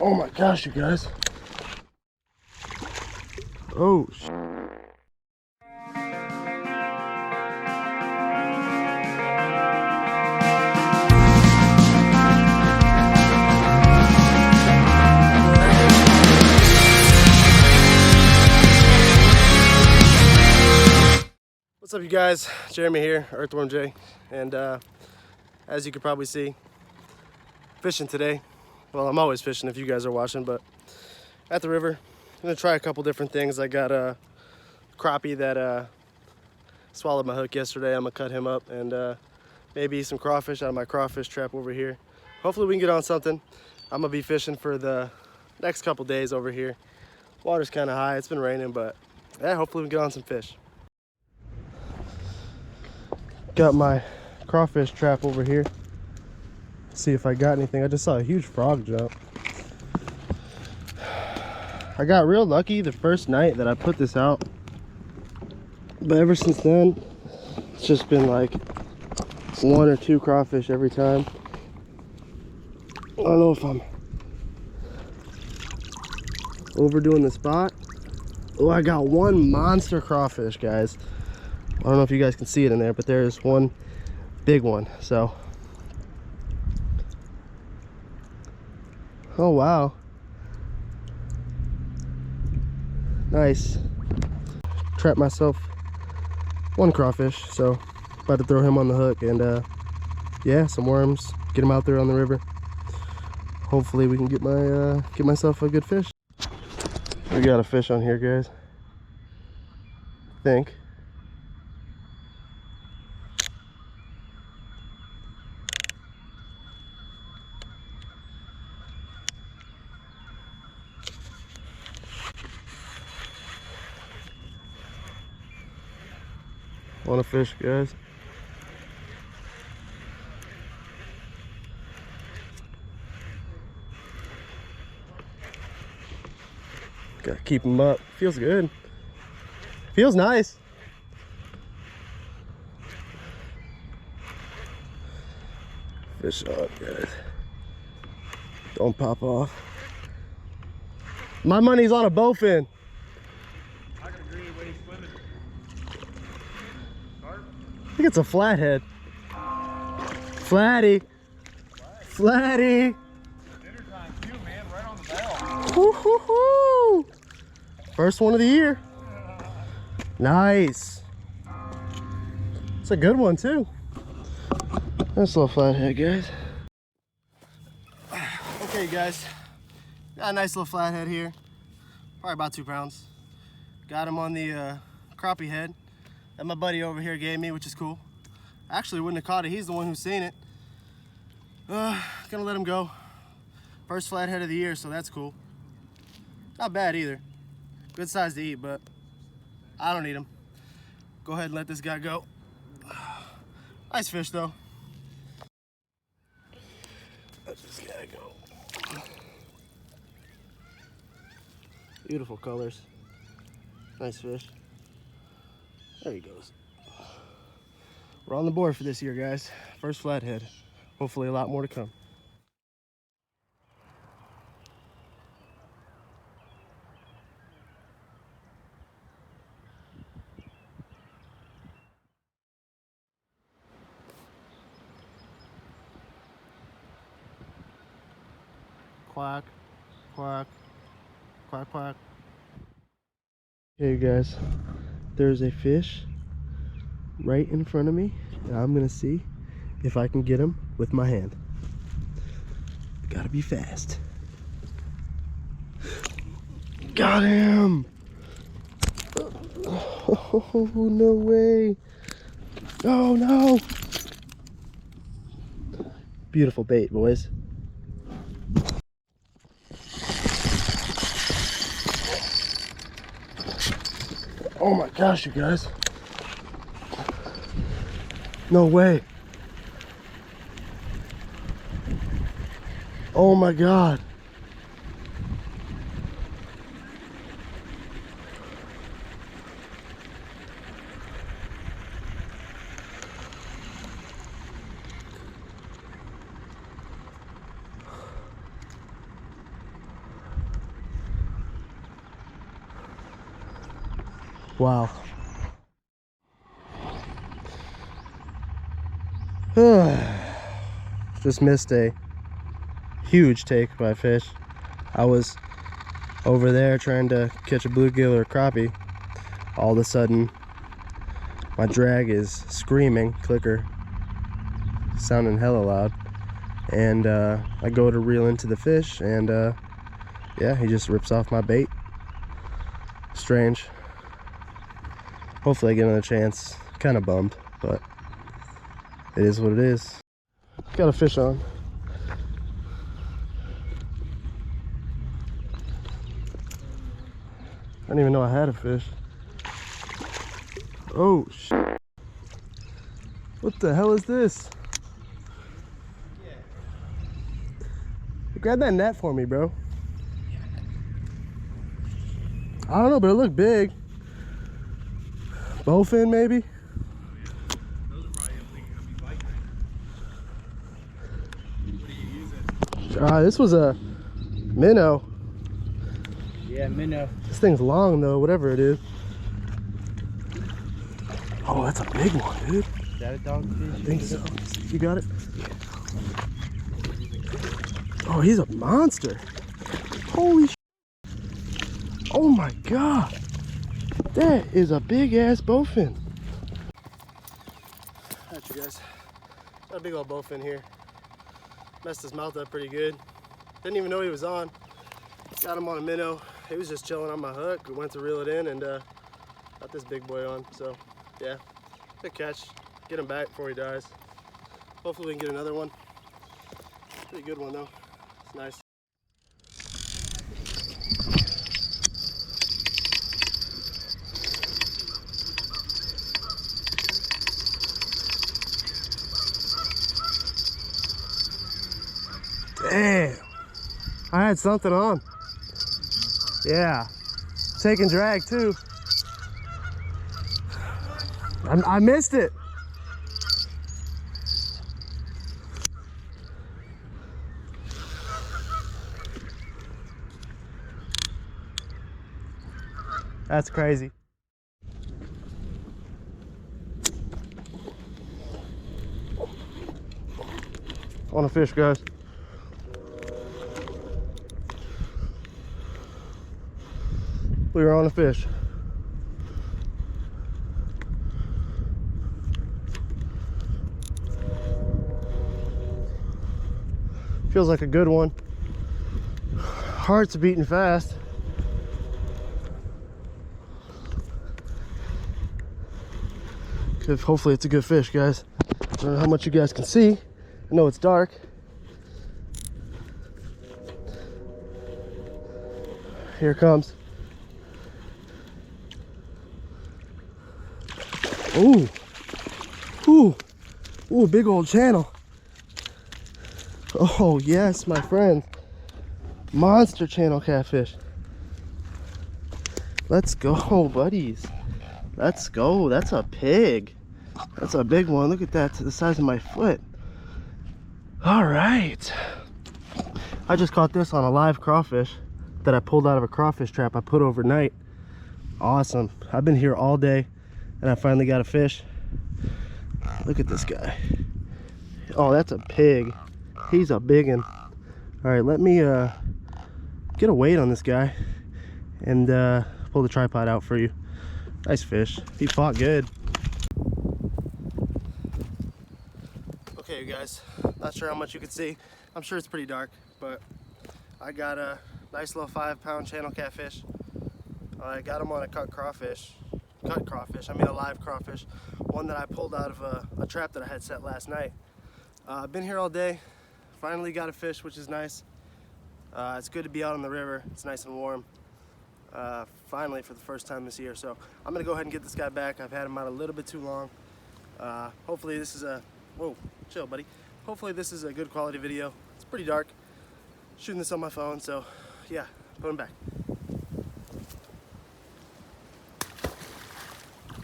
Oh my gosh, you guys. Oh, what's up, you guys? Jeremy here, Earthworm J, and as you can probably see, fishing today. Well, I'm always fishing if you guys are watching, but at the river, I'm gonna try a couple different things. I got a crappie that swallowed my hook yesterday. I'm gonna cut him up, and maybe some crawfish out of my crawfish trap over here. Hopefully we can get on something. I'm gonna be fishing for the next couple days over here. Water's kind of high, it's been raining, but yeah, hopefully we can get on some fish. Got my crawfish trap over here. See if I got anything. I just saw a huge frog jump. I got real lucky the first night that I put this out, but ever since then it's just been like 1 or 2 crawfish every time. I don't know if I'm overdoing the spot. Oh, I got one monster crawfish, guys. I don't know if you guys can see it in there, but there is one big one. So, oh wow, nice. Trapped myself one crawfish, so about to throw him on the hook, and yeah, some worms, get him out there on the river. Hopefully we can get my get myself a good fish. We got a fish on here, guys, I think. Want a fish, guys? Gotta keep him up. Feels good. Feels nice. Fish on, guys. Don't pop off. My money's on a bowfin. I can agree when he's swimming. I think it's a flathead. Flatty. Flatty. Dinner time too, man. Right on the bell. Woo-hoo-hoo. First one of the year. Nice. It's a good one too. Nice little flathead, guys. Okay, guys. Got a nice little flathead here. Probably about 2 pounds. Got him on the crappie head that my buddy over here gave me, which is cool. Actually wouldn't have caught it. He's the one who's seen it. Gonna let him go. First flathead of the year, so that's cool. Not bad either. Good size to eat, but I don't eat them. Go ahead and let this guy go. Nice fish though. Let this guy go. Beautiful colors. Nice fish. There he goes. We're on the board for this year, guys. First flathead. Hopefully a lot more to come. Quack, quack, quack, quack. Hey guys, there's a fish right in front of me, and I'm gonna see if I can get him with my hand. Gotta be fast. Got him! Oh, no way. Oh no! Beautiful bait, boys. Oh my gosh, you guys. No way. Oh my God. Wow. Just missed a huge take by a fish. I was over there trying to catch a bluegill or a crappie. All of a sudden, my drag is screaming, clicker, sounding hella loud. And I go to reel into the fish, and yeah, he just rips off my bait. Strange. Hopefully I get another chance. Kind of bummed, but it is what it is. Got a fish on. I didn't even know I had a fish. Oh, shit. What the hell is this? Grab that net for me, bro. I don't know, but it looked big. Bowfin, maybe? Those are probably gonna be bike ring. What do you use it? This was a minnow. Yeah, minnow. This thing's long though, whatever it is. Oh, that's a big one, dude. Is that a dogfish? I think so. You got it? Oh, he's a monster. Holy sh! Oh my god. That is a big ass bowfin. Alright, you guys. Got a big old bowfin here. Messed his mouth up pretty good. Didn't even know he was on. Got him on a minnow. He was just chilling on my hook. We went to reel it in and got this big boy on. So yeah, good catch. Get him back before he dies. Hopefully we can get another one. Pretty good one though. It's nice. Damn, I had something on. Yeah, taking drag too. I missed it. That's crazy. On a fish, guys. We were on a fish. Feels like a good one. Heart's beating fast. Hopefully it's a good fish, guys. I don't know how much you guys can see. I know it's dark. Here it comes. Ooh. Ooh. Ooh, big old channel. Oh, yes, my friend. Monster channel catfish. Let's go, buddies. Let's go. That's a pig. That's a big one. Look at that, to the size of my foot. All right. I just caught this on a live crawfish that I pulled out of a crawfish trap I put overnight. Awesome. I've been here all day and I finally got a fish. Look at this guy. Oh, that's a pig. He's a big one. All right, let me get a weight on this guy and pull the tripod out for you. Nice fish. He fought good. Okay, you guys. Not sure how much you can see. I'm sure it's pretty dark, but I got a nice little 5-pound channel catfish. I got him on a cut crawfish. I mean a live crawfish. One that I pulled out of a trap that I had set last night. I've been here all day. Finally got a fish, which is nice. It's good to be out on the river. It's nice and warm. Finally, for the first time this year. So I'm gonna go ahead and get this guy back. I've had him out a little bit too long. Hopefully this is a, whoa, chill buddy. Hopefully this is a good quality video. It's pretty dark. Shooting this on my phone, so yeah, put him back.